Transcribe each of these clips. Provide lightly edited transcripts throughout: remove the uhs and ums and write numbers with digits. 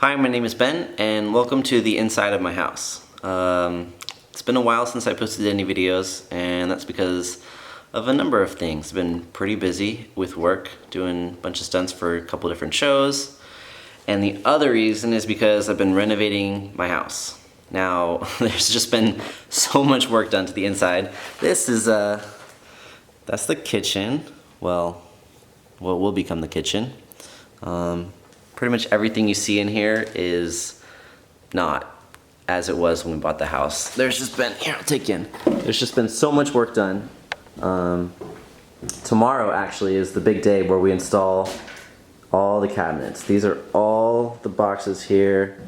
Hi, my name is Ben, and welcome to the inside of my house. It's been a while since I posted any videos, and that's because of a number of things. I've been pretty busy with work, doing a bunch of stunts for a couple different shows, and the other reason is because I've been renovating my house. Now, there's just been so much work done to the inside. This is, that's the kitchen. Well, what will become the kitchen. Pretty much everything you see in here is not as it was when we bought the house. There's just been, here, I'll take you in. There's just been so much work done. Tomorrow actually is the big day where we install all the cabinets. These are all the boxes here.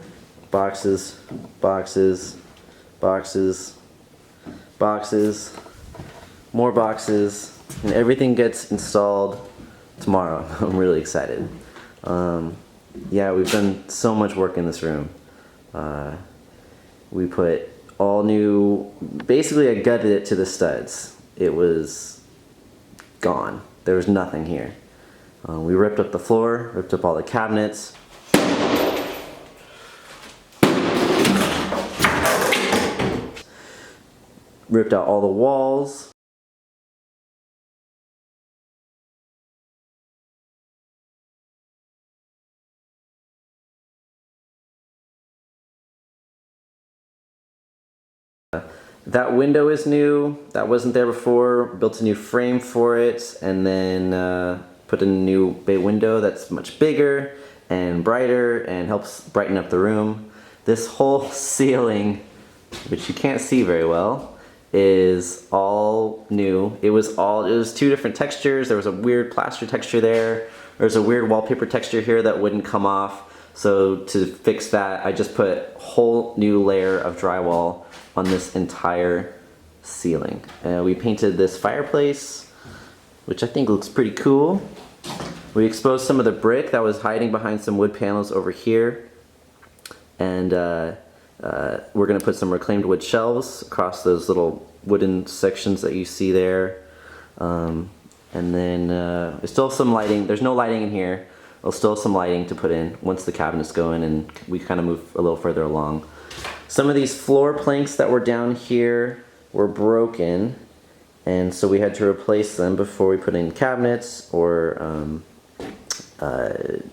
Boxes, boxes, boxes, boxes, more boxes, and everything gets installed tomorrow. I'm really excited. Yeah, we've done so much work in this room. We put all new, basically I gutted it to the studs. It was gone. There was nothing here. We ripped up the floor, ripped up all the cabinets. Ripped out all the walls. That window is new, that wasn't there before. Built a new frame for it, and then put in a new bay window that's much bigger and brighter and helps brighten up the room. This whole ceiling, which you can't see very well, is all new. It was two different textures. There was a weird plaster texture there. There's a weird wallpaper texture here that wouldn't come off. So to fix that, I just put a whole new layer of drywall on this entire ceiling. We painted this fireplace, which I think looks pretty cool. We exposed some of the brick that was hiding behind some wood panels over here. And we're gonna put some reclaimed wood shelves across those little wooden sections that you see there. And then there's still some lighting. There's no lighting in here. There's still some lighting to put in once the cabinets go in and we kind of move a little further along. Some of these floor planks that were down here were broken, and so we had to replace them before we put in cabinets or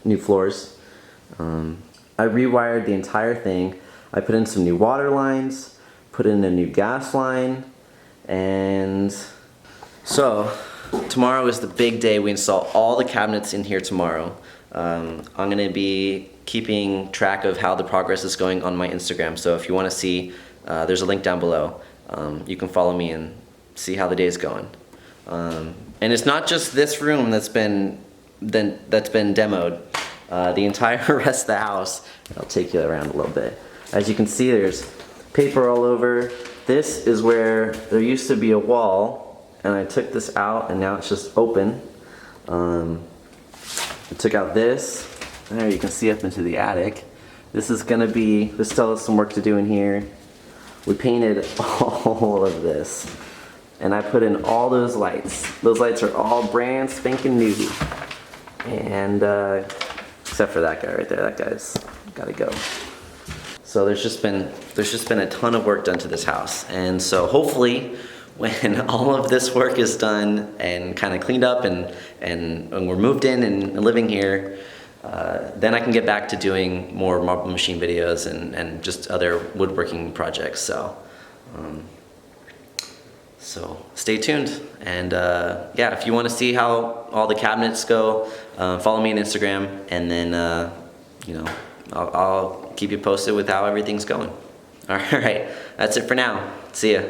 new floors. I rewired the entire thing. I put in some new water lines, put in a new gas line, and so tomorrow is the big day. We install all the cabinets in here tomorrow. I'm gonna be keeping track of how the progress is going on my Instagram. So if you want to see, there's a link down below. You can follow me and see how the day is going. And it's not just this room that's been demoed. The entire rest of the house. I'll take you around a little bit. As you can see, there's paper all over. This is where there used to be a wall, and I took this out, and now it's just open. I took out this. There you can see up into the attic. This is gonna be, there's still some work to do in here. We painted all of this. And I put in all those lights. Those lights are all brand spanking new. And except for that guy right there, that guy's gotta go. So there's just been a ton of work done to this house. And so hopefully when all of this work is done and kind of cleaned up and we're moved in and living here, then I can get back to doing more marble machine videos and just other woodworking projects. So, so stay tuned. And yeah, if you want to see how all the cabinets go, follow me on Instagram, and then you know, I'll keep you posted with how everything's going. All right, that's it for now. See ya.